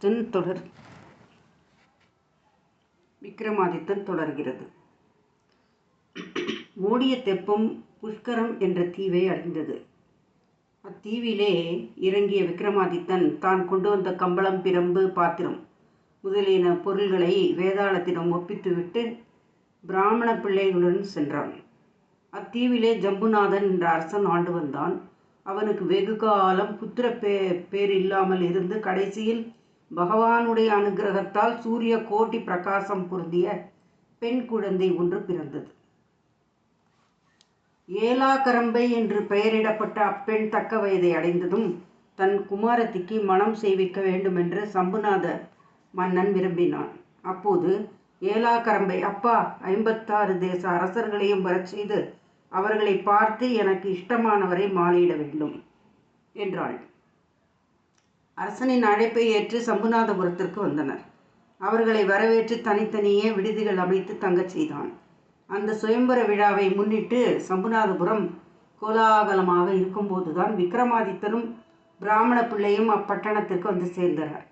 தொடர் விக்ரமாதித்தன் தொடர்கிறது. மூடிய தெப்பம் புஷ்கரம் என்ற தீவை அடைந்தது. அத்தீவிலே இறங்கிய விக்ரமாதித்தன் தான் கொண்டு வந்த கம்பளம், பிரம்பு, பாத்திரம் முதலியன பொருள்களை வேதாளத்திடம் ஒப்பித்துவிட்டு பிராமண பிள்ளைகளுடன் சென்றான். அத்தீவிலே ஜம்புநாதன் என்ற அரசன் ஆண்டு வந்தான். அவனுக்கு வெகு காலம் புத்திர பேர் இல்லாமல் இருந்து கடைசியில் பகவானுடைய அனுகிரகத்தால் சூரிய கோட்டி பிரகாசம் பொருந்திய பெண் குழந்தை ஒன்று பிறந்தது. ஏலாகரம்பை என்று பெயரிடப்பட்ட அப்பெண் தக்க வயதை அடைந்ததும் தன் குமாரத்திக்கு மனம் செய்விக்க வேண்டுமென்று சம்புநாத மன்னன் விரும்பினான். அப்போது ஏலாகரம்பை, அப்பா, 56 தேச அரசர்களையும் வரச் செய்து அவர்களை பார்த்து எனக்கு இஷ்டமானவரை மாலையிட வேண்டும் என்றாள். அரசனின் அழைப்பை ஏற்று சம்புநாதபுரத்திற்கு வந்தனர். அவர்களை வரவேற்று தனித்தனியே விடுதிகள் அமைத்து தங்கச் செய்தான். அந்த சுயம்பர விழாவை முன்னிட்டு சம்புநாதபுரம் கோலாகலமாக இருக்கும்போதுதான் விக்ரமாதித்தனும் பிராமண பிள்ளையும் அப்பட்டணத்திற்கு வந்து சேர்ந்தனர்.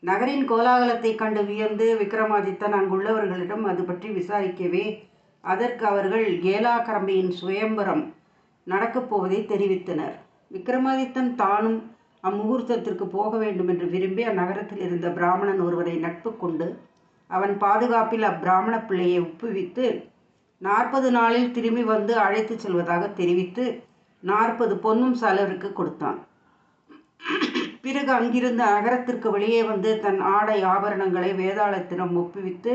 நகரின் கோலாகலத்தை கண்டு வியந்து விக்ரமாதித்தன் அங்குள்ளவர்களிடம் அது பற்றி விசாரிக்கவே அதற்கு அவர்கள் ஏலாகரம்பையின் சுயம்பரம் நடக்கப் போவதை தெரிவித்தனர். விக்ரமாதித்தன் தானும் அம்முகூர்த்தத்திற்கு போக வேண்டும் என்று விரும்பி அந்நகரத்தில் இருந்த பிராமணன் ஒருவரை நட்பு கொண்டு அவன் பாதுகாப்பில் அப்பிராமண பிள்ளையை ஒப்புவித்து 40 நாளில் திரும்பி வந்து அழைத்து செல்வதாக தெரிவித்து 40 பொன்னும் செலவிற்கு கொடுத்தான். பிறகு அங்கிருந்த நகரத்திற்கு வெளியே வந்து தன் ஆடை ஆபரணங்களை வேதாளத்திடம் ஒப்புவித்து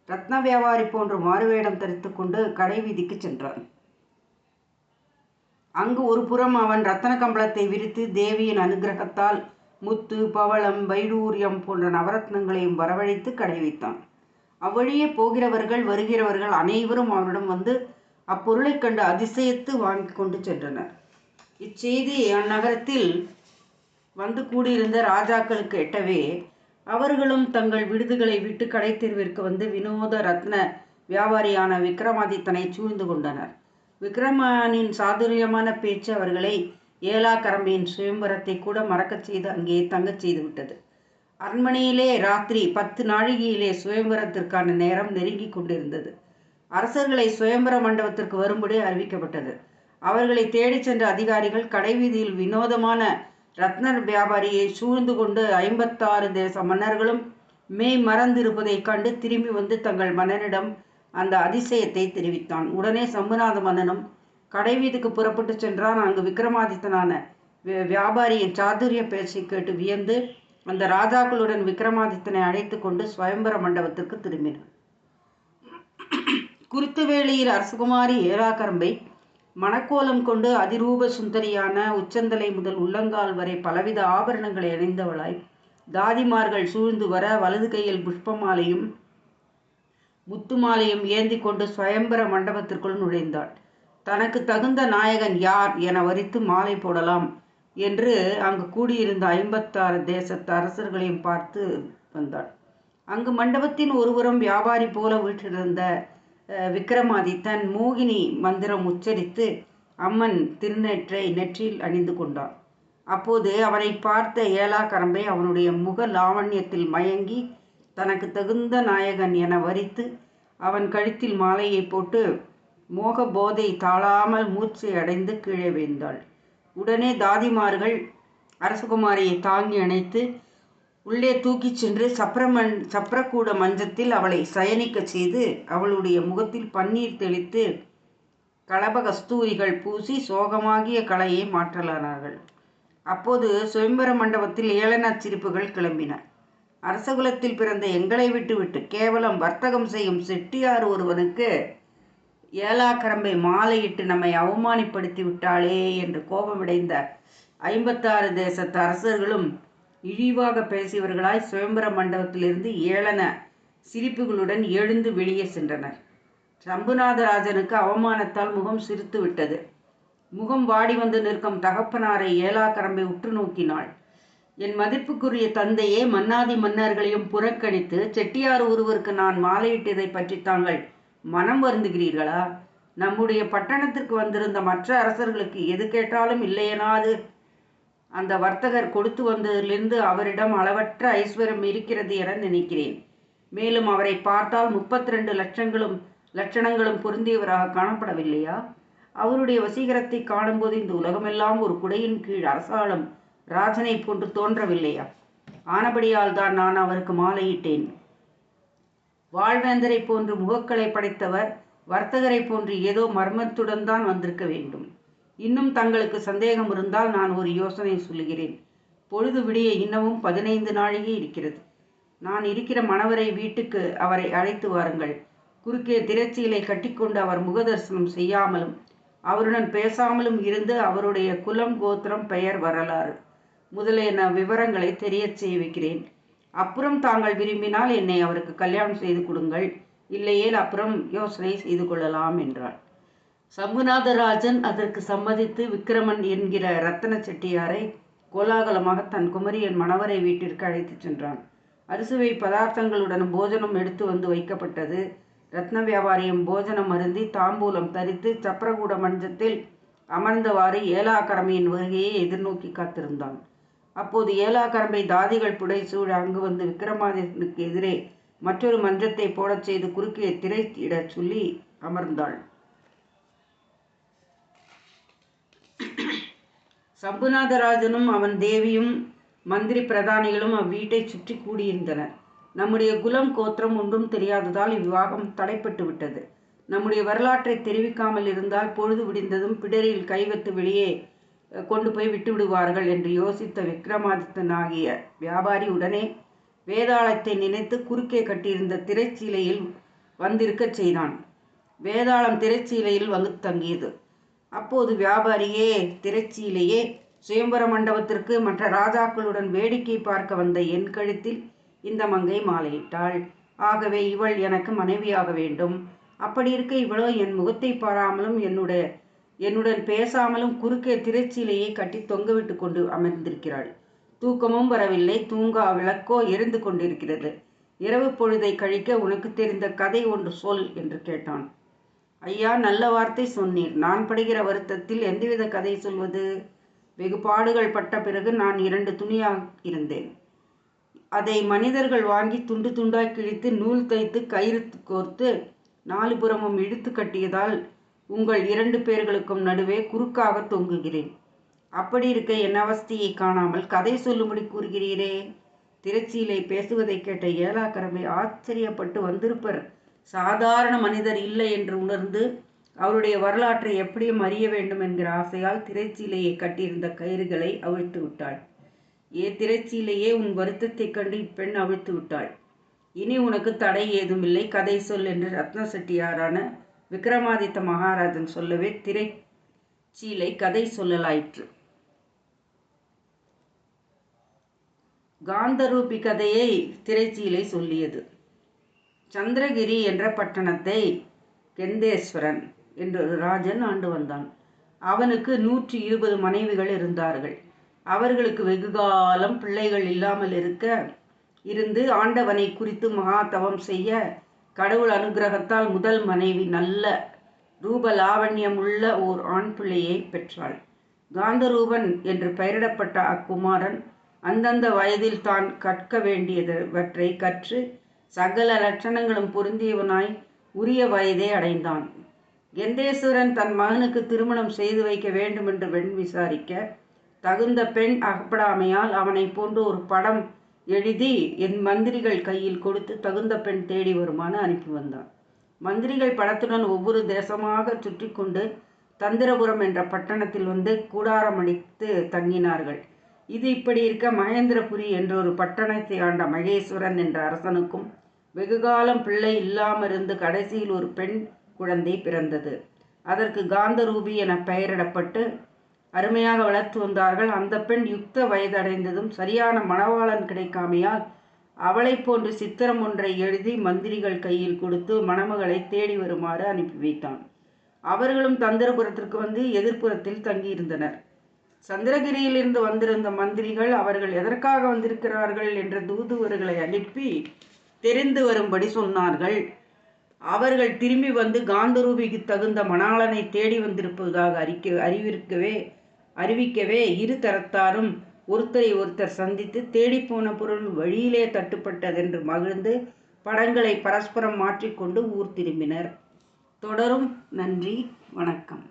ரத்ன வியாபாரி போன்ற மாறுவேடம் தரித்து கொண்டு கடை வீதிக்கு சென்றான். அங்கு ஒரு புறம் அவன் ரத்தன கம்பளத்தை விரித்து தேவியின் அனுகிரகத்தால் முத்து, பவளம், வைடூரியம் போன்ற நவரத்னங்களையும் வரவழைத்து கடை வைத்தான். அவ்வழியே போகிறவர்கள் வருகிறவர்கள் அனைவரும் அவனிடம் வந்து அப்பொருளை கண்டு அதிசயத்து வாங்கி கொண்டு சென்றனர். இச்செய்தி அந்நகரத்தில் வந்து கூடியிருந்த ராஜாக்களுக்கு எட்டவே அவர்களும் தங்கள் விடுதிகளை விட்டு கடை தெருவிற்கு வந்து வினோத ரத்ன வியாபாரியான விக்ரமாதித்தனை சூழ்ந்து கொண்டனர். விக்ரமனின் சாதுரியமான பேச்சு அவர்களை ஏலாகரம்பையின் சுயம்பரத்தை கூட மறக்கச் செய்து அங்கே தங்கச் செய்து விட்டது. அரண்மனையிலே ராத்திரி 10 நாழிகையிலே சுயம்பரத்திற்கான நேரம் நெருங்கி கொண்டிருந்தது. அரசர்களை சுயம்பர மண்டபத்திற்கு வரும்படி அறிவிக்கப்பட்டது. அவர்களை தேடிச் சென்ற அதிகாரிகள் கடைவீதியில் வினோதமான ரத்ன வியாபாரியை சூழ்ந்து கொண்டு 56 தேச மன்னர்களும் மெய் மறந்திருப்பதைக் கண்டு திரும்பி வந்து தங்கள் மன்னனிடம் அந்த அதிசயத்தை தெரிவித்தான். உடனே சம்புநாத மன்னனும் கடைவீதிக்கு புறப்பட்டு சென்றான். அங்கு விக்ரமாதித்தனான வியாபாரியின் சாதுரிய பேச்சை கேட்டு வியந்து அந்த ராஜாக்களுடன் விக்ரமாதித்தனை அழைத்து கொண்டு சுயம்பர மண்டபத்திற்கு திரும்பினான். குறித்த வேளையில் அரசகுமாரி ஏலாகரம்பை மணக்கோலம் கொண்டு அதிரூப சுந்தரியான உச்சந்தலை முதல் உள்ளங்கால் வரை பலவித ஆபரணங்களை அணிந்தவளாய் தாதிமார்கள் சூழ்ந்து வர வலது கையில் புஷ்பமாலையும் முத்துமாலையும் ஏந்தி கொண்டு சுயம்பர மண்டபத்திற்குள் நுழைந்தாள். தனக்கு தகுந்த நாயகன் யார் என வரித்து மாலை போடலாம் என்று அங்கு கூடியிருந்த 56 தேசத்து அரசர்களையும் பார்த்து வந்தாள். அங்கு மண்டபத்தின் ஒருபுறம் வியாபாரி போல வீற்றிருந்த விக்ரமாதித்தன் மோகினி மந்திரம் உச்சரித்து அம்மன் திருநெற்றை நெற்றியில் அணிந்து கொண்டான். அப்போது அவனை பார்த்த ஏலாகரம்பை அவனுடைய முக லாவண்யத்தில் மயங்கி தனக்கு தகுந்த நாயகன் என வரித்து அவன் கழுத்தில் மாலையை போட்டு மோக போதை தாழாமல் மூச்சை அடைந்து கீழே வீழ்ந்தாள். உடனே தாதிமார்கள் அரசகுமாரியை தாங்கி அணைத்து உள்ளே தூக்கிச் சென்று சப்ரக்கூட மஞ்சத்தில் அவளை சயனிக்க செய்து அவளுடைய முகத்தில் பன்னீர் தெளித்து களப கஸ்தூரிகள் பூசி சோகமாகிய கலையை மாற்றலானார்கள். அப்போது சுயம்பர மண்டபத்தில் ஏளனச் சிரிப்புகள் கிளம்பின. அரசகுலத்தில் பிறந்த எங்களை விட்டுவிட்டு கேவலம் வர்த்தகம் செய்யும் செட்டியார் ஒருவனுக்கு ஏலாகரம்பை மாலையிட்டு நம்மை அவமானப்படுத்தி விட்டாளே என்று கோபமடைந்த 56 தேசத்து அரசர்களும் இழிவாக பேசியவர்களாய் சுயம்பர மண்டபத்திலிருந்து ஏளன சிரிப்புகளுடன் எழுந்து வெளியே சென்றனர். சம்புநாதராஜனுக்கு அவமானத்தால் முகம் சிரித்து விட்டது. முகம் வாடி வந்து நிற்கும் தகப்பனாரை ஏலாகரம்பை உற்று நோக்கினாள். என் மதிப்புக்குரிய தந்தையே, மன்னாதி மன்னர்களையும் புறக்கணித்து செட்டியார் ஒருவருக்கு நான் மாலையிட்டதை பற்றி தாங்கள் மனம் வருந்துகிறீர்களா? நம்முடைய பட்டணத்திற்கு வந்திருந்த மற்ற அரசர்களுக்கு எது கேட்டாலும் இல்லையெனாது அந்த வர்த்தகர் கொடுத்து வந்ததிலிருந்து அவரிடம் அளவற்ற ஐஸ்வர்யம் இருக்கிறது என நினைக்கிறேன். மேலும் அவரை பார்த்தால் 32 லட்சணங்களும் பொருந்தியவராக காணப்படவில்லையா? அவருடைய வசீகரத்தை காணும்போது இந்த உலகமெல்லாம் ஒரு குடையின் கீழ் அரசாளும் ராஜனை போன்று தோன்றவில்லையா? ஆனபடியால் தான் நான் அவருக்கு மாலையிட்டேன். வாழ்வேந்தரை போன்று முகக்கலை படைத்தவர் வர்த்தகரை போன்று ஏதோ மர்மத்துடன் தான் வந்திருக்க வேண்டும். இன்னும் தங்களுக்கு சந்தேகம் இருந்தால் நான் ஒரு யோசனை சொல்லுகிறேன். பொழுது விடிய இன்னமும் 15 நாழிகை இருக்கிறது. நான் இருக்கிற மணவரை வீட்டுக்கு அவரை அழைத்து வாருங்கள். குறுக்கே திரைச்சீலை கட்டிக்கொண்டு அவர் முகதர்சனம் செய்யாமலும் அவருடன் பேசாமலும் இருந்து அவருடைய குலம், கோத்திரம், பெயர், வரலாறு முதலியன விவரங்களை தெரியச் செய்விக்கிறேன். அப்புறம் தாங்கள் விரும்பினால் என்னை அவருக்கு கல்யாணம் செய்து கொடுங்கள், இல்லையேல் அப்புறம் யோசனை செய்து கொள்ளலாம் என்றாள். சம்புநாதராஜன் அதற்கு சம்மதித்து விக்கிரமன் என்கிற ரத்தன செட்டியாரை கோலாகலமாக தன் குமரியன் மணவரை வீட்டிற்கு அழைத்துச் சென்றான். அறுசுவை பதார்த்தங்களுடன் போஜனம் எடுத்து வந்து வைக்கப்பட்டது. ரத்ன வியாபாரியும் போஜனம் அருந்தி தாம்பூலம் தரித்து சப்ரகூட மஞ்சத்தில் அமர்ந்தவாறு ஏலாக்கரமையின் வருகையை எதிர்நோக்கி காத்திருந்தான். அப்போது ஏலாக்கரம்பை தாதிகள் புடைசூழ அங்கு வந்து விக்கிரமாதித்தனுக்கு எதிரே மற்றொரு மஞ்சத்தை போடச் செய்து குறுக்கே திரையிடச் சொல்லி அமர்ந்தாள். சம்புநாதராஜனும் அவன் தேவியும் மந்திரி பிரதானிகளும் அவ்வீட்டை சுற்றி கூடியிருந்தனர். நம்முடைய குலம், கோத்திரம் ஒன்றும் தெரியாததால் இவ்விவாகம் தடைப்பட்டு விட்டது. நம்முடைய வரலாற்றை தெரிவிக்காமல் இருந்தால் பொழுது விடிந்ததும் பிடரில் கைவத்து வெளியே கொண்டு போய் விட்டு விடுவார்கள் என்று யோசித்த விக்ரமாதித்தன் ஆகிய வியாபாரி உடனே வேதாளத்தை நினைத்து குறுக்கே கட்டியிருந்த திரைச்சீலையில் வந்திருக்கச் செய்தான். வேதாளம் திரைச்சீலையில் வந்து தங்கியது. அப்போது வியாபாரியே திரைச்சீலையே, சுயம்பர மண்டபத்திற்கு மற்ற ராஜாக்களுடன் வேடிக்கை பார்க்க வந்த என் கழுத்தில் இந்த மங்கை மாலையிட்டாள். ஆகவே இவள் எனக்கு மனைவியாக வேண்டும். அப்படி இருக்க இவளோ என் முகத்தை பாராமலும் என்னுடன் பேசாமலும் குறுக்கே திரைச்சீலையை கட்டி தொங்கவிட்டு கொண்டு அமர்ந்திருக்கிறாள். தூக்கமும் வரவில்லை. தூங்கா விளக்கோ எரிந்து கொண்டிருக்கிறது. இரவு பொழுதை கழிக்க உனக்கு தெரிந்த கதை ஒன்று சொல் என்று கேட்டான். ஐயா, நல்ல வார்த்தை சொன்னீர். நான் படுகிற வருத்தத்தில் எந்தவித கதை சொல்வது? வெகு பாடுகள் பட்ட பிறகு நான் 2 துணியாக இருந்தேன். அதை மனிதர்கள் வாங்கி துண்டு துண்டாய் கிழித்து நூல் தைத்து கயிறு கோர்த்து 4 புறமும் இழுத்து கட்டியதால் உங்கள் 2 பேர்களுக்கும் நடுவே குறுக்காக தொங்குகிறேன். அப்படி இருக்க என் அவஸ்தையை காணாமல் கதை சொல்லும்படி கூறுகிறீரே? திரைச்சீலை பேசுவதை கேட்ட ஏலாக்கரவை ஆச்சரியப்பட்டு வந்திருப்பர் சாதாரண மனிதர் இல்லை என்று உணர்ந்து அவருடைய வரலாற்றை எப்படியும் அறிய வேண்டும் என்கிற ஆசையால் திரைச்சீலையை கட்டியிருந்த கயிறுகளை அவிழ்த்து விட்டாள். திரைச்சீலையே, உன் வருத்தத்தை கண்டு இப்பெண் அவிழ்த்து விட்டாள். இனி உனக்கு தடை ஏதுமில்லை, கதை சொல் என்று ரத்ன செட்டியாரான விக்ரமாதித்த மகாராஜன் சொல்லவே திரைச்சீலை கதை சொல்லலாயிற்று. காந்தரூபி கதையை திரைச்சீலை சொல்லியது. சந்திரகிரி என்ற பட்டணத்தை கெந்தேஸ்வரன் என்றொரு ராஜன் ஆண்டு வந்தான். அவனுக்கு 120 மனைவிகள் இருந்தார்கள். அவர்களுக்கு வெகுகாலம் பிள்ளைகள் இல்லாமல் இருந்து ஆண்டவனை குறித்து மகாதவம் செய்ய கடவுள் அனுகிரகத்தால் முதல் மனைவி நல்ல ரூப லாவண்யமுள்ள ஓர் ஆண் பிள்ளையை பெற்றாள். காந்தரூபன் என்று பெயரிடப்பட்ட அக்குமாரன் அந்தந்த வயதில் தான் கற்க வேண்டியவற்றை கற்று சகல லட்சணங்களும் பொருந்தியவனாய் உரிய வயதை அடைந்தான். கெந்தேஸ்வரன் தன் மகனுக்கு திருமணம் செய்து வைக்க வேண்டுமென்று பெண் விசாரிக்க தகுந்த பெண் அகப்படாமையால் அவனை போன்று ஒரு படம் எழுதி என் மந்திரிகள் கையில் கொடுத்து தகுந்த பெண் தேடி வருமாறு அனுப்பி வந்தான். மந்திரிகள் படத்துடன் ஒவ்வொரு தேசமாக சுற்றி கொண்டு தந்திரபுரம் என்ற பட்டணத்தில் வந்து கூடாரம் அடித்து தங்கினார்கள். இது இப்படி இருக்க மகேந்திரபுரி என்ற ஒரு பட்டணத்தை ஆண்ட மகேஸ்வரன் என்ற அரசனுக்கும் வெகுகாலம் பிள்ளை இல்லாமலிருந்து கடைசியில் ஒரு பெண் குழந்தை பிறந்தது. அதற்கு காந்தரூபி என பெயரிடப்பட்டு அருமையாக வளர்த்து வந்தார்கள். அந்த பெண் யுக்த வயதடைந்ததும் சரியான மணவாளன் கிடைக்காமையால் அவளை போன்று சித்திரம் ஒன்றை எழுதி மந்திரிகள் கையில் கொடுத்து மணமகளை தேடி வருமாறு அனுப்பி வைத்தான். அவர்களும் தந்திரபுரத்திற்கு வந்து எதிர்ப்புறத்தில் தங்கியிருந்தனர். சந்திரகிரியிலிருந்து வந்திருந்த மந்திரிகள் அவர்கள் எதற்காக வந்திருக்கிறார்கள் என்ற தூதுவர்களை அனுப்பி தெரிந்து வரும்படி சொன்னார்கள். அவர்கள் திரும்பி வந்து காந்தரூபிக்கு தகுந்த மணாளனை தேடி வந்திருப்பதாக அறிவிக்கவே அறிவிக்கவே இரு தரத்தாரும் ஒருத்தரை ஒருத்தர் சந்தித்து தேடிப்போன பொருள் வழியிலே தட்டுப்பட்டதென்று மகிழ்ந்து படங்களை பரஸ்பரம் மாற்றிக்கொண்டு ஊர் திரும்பினர். தொடரும். நன்றி, வணக்கம்.